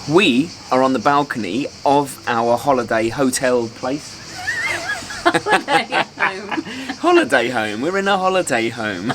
We are on the balcony of our holiday hotel place. Holiday home. Holiday home. We're in a holiday home.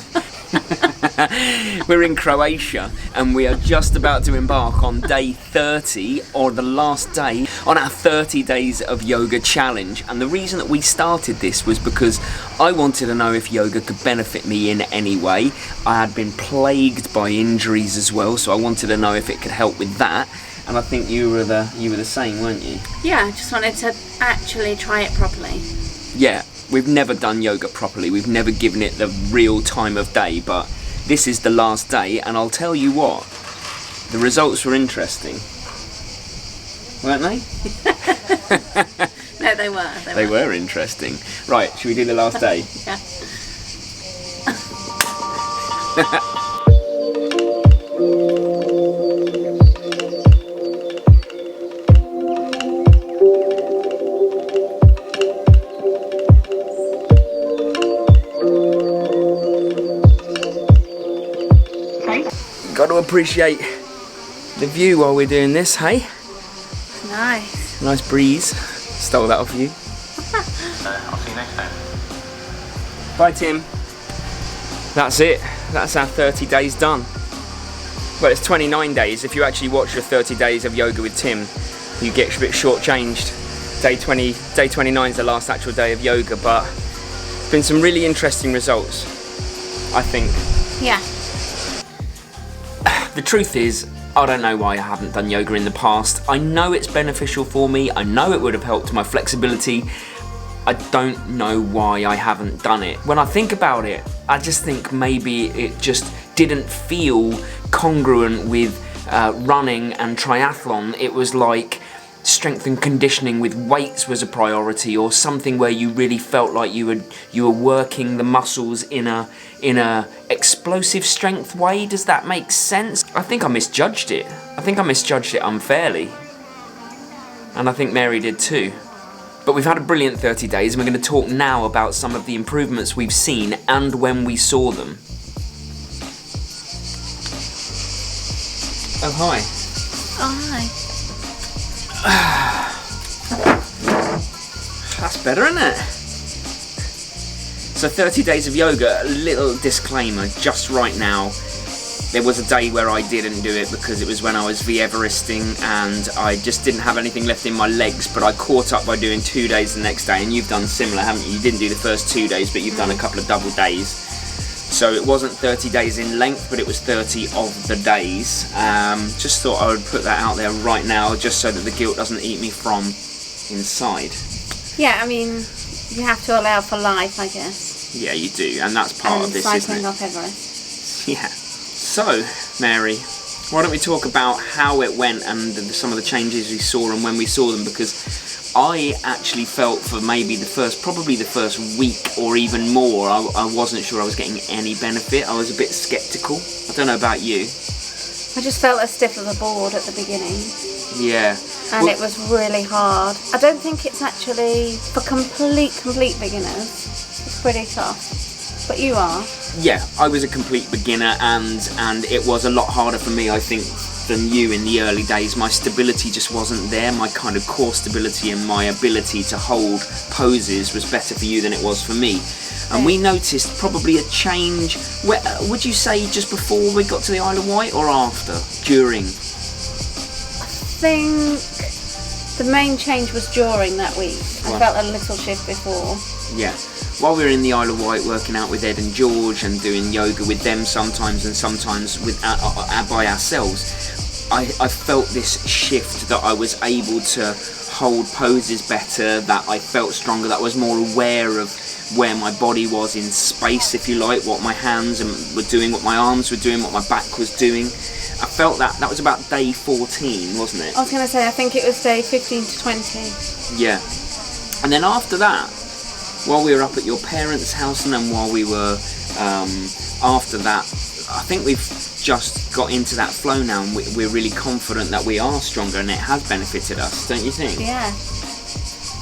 We're in Croatia and we are just about to embark on day 30, or the last day, on our 30 days of yoga challenge. And the reason that we started this was because I wanted to know if yoga could benefit me in any way. I had been plagued by injuries as well, so I wanted to know if it could help with that. And I think you were the same, weren't you? Yeah, I just wanted to actually try it properly. Yeah, we've never done yoga properly. We've never given it the real time of day, but this is the last day, and I'll tell you what, the results were interesting. Weren't they? No, they were. They were interesting. Right, should we do the last day? Yeah. Got to appreciate the view while we're doing this, hey? Nice. Nice breeze. Stole that off you. I'll see you next time. Bye, Tim. That's it. That's our 30 days done. Well, it's 29 days. If you actually watch your 30 days of yoga with Tim, you get a bit shortchanged. Day 29 is the last actual day of yoga, but been some really interesting results, I think. Yeah. The truth is, I don't know why I haven't done yoga in the past. I know it's beneficial for me. I know it would have helped my flexibility. I don't know why I haven't done it. When I think about it, I just think maybe it just didn't feel congruent with running and triathlon. It was like strength and conditioning with weights was a priority, or something where you really felt like you were working the muscles in a explosive strength way. Does that make sense? I think I misjudged it. I think I misjudged it unfairly. And I think Mary did too. But we've had a brilliant 30 days, and we're going to talk now about some of the improvements we've seen and when we saw them. Oh, hi. Oh, hi. That's better, isn't it? So 30 days of yoga. A little disclaimer just right now. There was a day where I didn't do it because it was when I was Everesting and I just didn't have anything left in my legs, but I caught up by doing 2 days the next day, and you've done similar, haven't you? You didn't do the first 2 days, but you've done a couple of double days. So it wasn't 30 days in length, but it was 30 of the days. Just thought I would put that out there right now, just so that the guilt doesn't eat me from inside. Yeah, I mean, you have to allow for life, I guess. Yeah, you do, and that's part of this, isn't cycling it? off Everest. Yeah. So, Mary, why don't we talk about how it went and some of the changes we saw and when we saw them, because I actually felt for probably the first week or even more, I wasn't sure I was getting any benefit. I was a bit sceptical. I don't know about you. I just felt as stiff as a board at the beginning. Yeah. And it was really hard. I don't think it's actually for complete beginners. It's pretty tough. But you are. Yeah, I was a complete beginner, and it was a lot harder for me, I think, than you in the early days. My stability just wasn't there. My kind of core stability and my ability to hold poses was better for you than it was for me. And we noticed probably a change. Would you say just before we got to the Isle of Wight or after? During? I think the main change was during that week. I felt a little shift before. Yeah. While we were in the Isle of Wight working out with Ed and George and doing yoga with them sometimes and sometimes with by ourselves, I felt this shift that I was able to hold poses better, that I felt stronger, that I was more aware of where my body was in space, if you like, what my hands were doing, what my arms were doing, what my back was doing. I felt that was about day 14, wasn't it? I was going to say, I think it was day 15 to 20. Yeah. And then after that, while we were up at your parents' house, and then while we were after that, I think we've just got into that flow now, and we're really confident that we are stronger, and it has benefited us, don't you think? Yeah.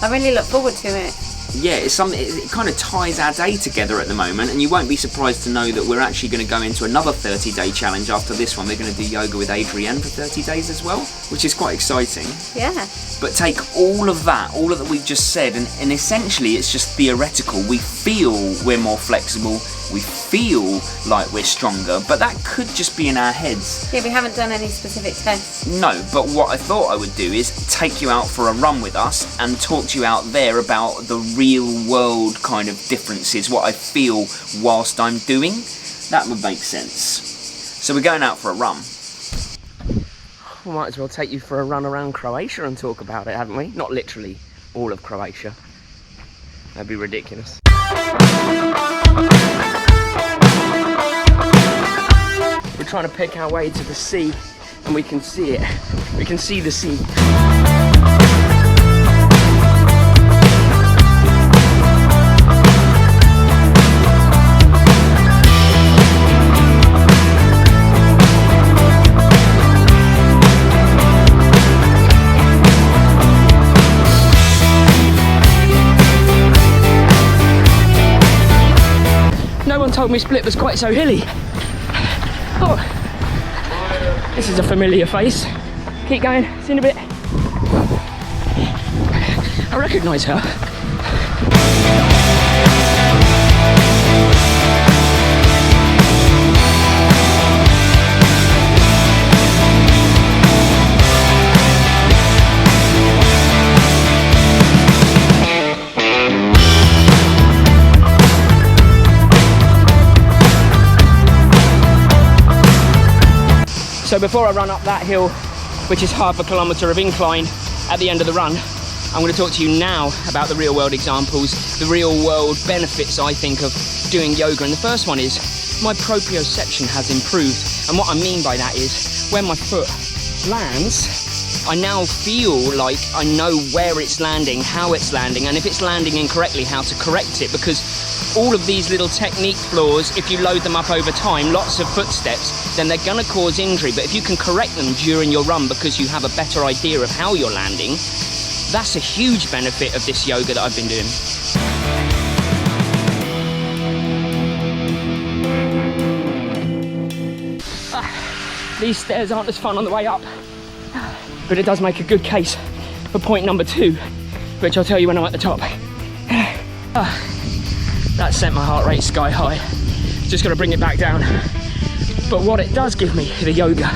I really look forward to it. Yeah, it's something. It kind of ties our day together at the moment, and you won't be surprised to know that we're actually going to go into another 30-day challenge after this one. We're going to do yoga with Adrienne for 30 days as well. which is quite exciting. Yeah. But take all of that we've just said, and essentially it's just theoretical. We feel we're more flexible, we feel like we're stronger, but that could just be in our heads. Yeah, we haven't done any specific tests. No, but what I thought I would do is take you out for a run with us and talk to you out there about the real world kind of differences, what I feel whilst I'm doing. That would make sense. So we're going out for a run. We might as well take you for a run around Croatia and talk about it, haven't we? Not literally all of Croatia. That'd be ridiculous. We're trying to pick our way to the sea, and we can see it. We can see the sea. No one told me Split was quite so hilly. Oh, this is a familiar face. Keep going, see you in a bit. I recognise her. So before I run up that hill, which is half a kilometre of incline at the end of the run, I'm going to talk to you now about the real world examples, the real world benefits I think of doing yoga. And the first one is my proprioception has improved. And what I mean by that is when my foot lands, I now feel like I know where it's landing, how it's landing, and if it's landing incorrectly, how to correct it. Because all of these little technique flaws, if you load them up over time, lots of footsteps, then they're going to cause injury. But if you can correct them during your run because you have a better idea of how you're landing, that's a huge benefit of this yoga that I've been doing. These stairs aren't as fun on the way up, but it does make a good case for point number 2, which I'll tell you when I'm at the top. That sent my heart rate sky high. Just got to bring it back down. But what it does give me, the yoga,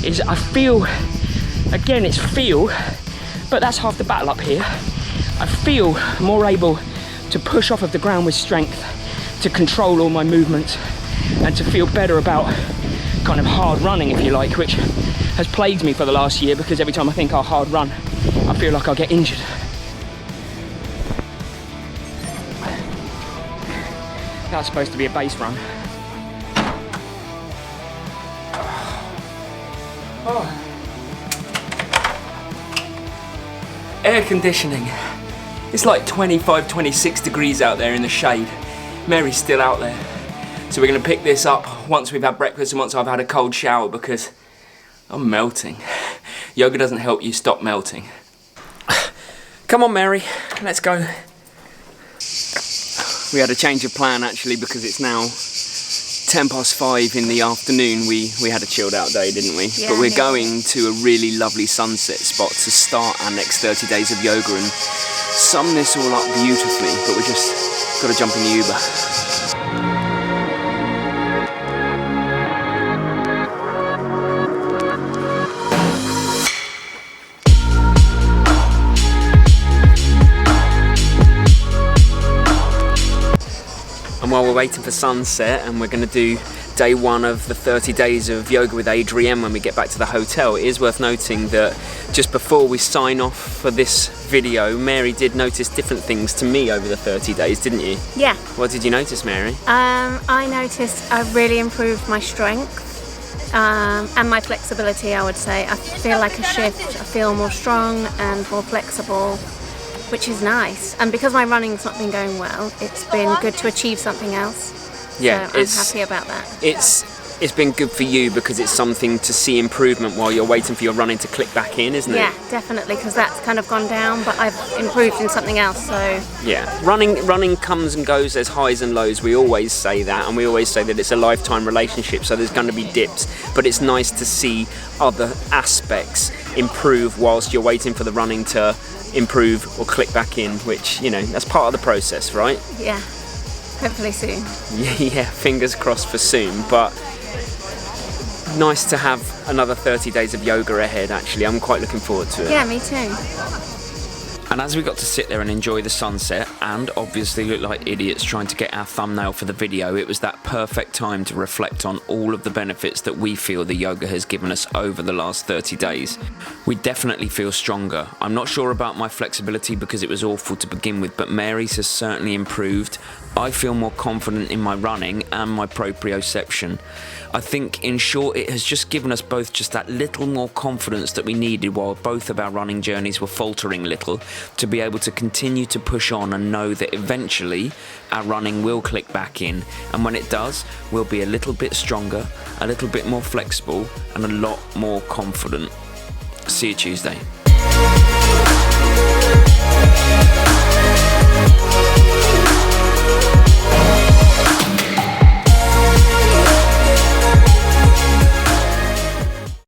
is I feel, again it's feel, but that's half the battle up here. I feel more able to push off of the ground with strength, to control all my movements, and to feel better about kind of hard running, if you like, which has plagued me for the last year, because every time I think I'll hard run, I feel like I'll get injured. That's supposed to be a base run. Oh. Air conditioning. It's like 25, 26 degrees out there in the shade. Mary's still out there. So we're going to pick this up once we've had breakfast and once I've had a cold shower, because I'm melting. Yoga doesn't help you stop melting. Come on, Mary, let's go. We had a change of plan actually, because it's now 5:10 in the afternoon. We had a chilled out day, didn't we? Yeah, but we're going to a really lovely sunset spot to start our next 30 days of yoga and sum this all up beautifully, but we just got to jump in the Uber. And while we're waiting for sunset, and we're going to do day 1 of the 30 days of yoga with Adrienne when we get back to the hotel, it is worth noting that just before we sign off for this video, Mary did notice different things to me over the 30 days, didn't you? Yeah. What did you notice, Mary? I noticed I really improved my strength and my flexibility, I would say. I feel like a shift. I feel more strong and more flexible, which is nice. And because my running's not been going well, it's been good to achieve something else. Yeah, so I'm happy about that. It's been good for you because it's something to see improvement while you're waiting for your running to click back in, isn't it? Yeah, definitely, because that's kind of gone down, but I've improved in something else, so... Yeah, running comes and goes, there's highs and lows, we always say that, and we always say that it's a lifetime relationship, so there's going to be dips, but it's nice to see other aspects improve whilst you're waiting for the running to improve or click back in, which, you know, that's part of the process, right? Yeah, hopefully soon. Yeah, fingers crossed for soon, but nice to have another 30 days of yoga ahead, actually. I'm quite looking forward to it. Yeah, me too. And as we got to sit there and enjoy the sunset and obviously look like idiots trying to get our thumbnail for the video, it was that perfect time to reflect on all of the benefits that we feel the yoga has given us over the last 30 days. We definitely feel stronger. I'm not sure about my flexibility because it was awful to begin with, but Mary's has certainly improved. I feel more confident in my running and my proprioception. I think, in short, it has just given us both just that little more confidence that we needed while both of our running journeys were faltering a little, to be able to continue to push on and know that eventually our running will click back in, and when it does, we'll be a little bit stronger, a little bit more flexible, and a lot more confident. See you Tuesday.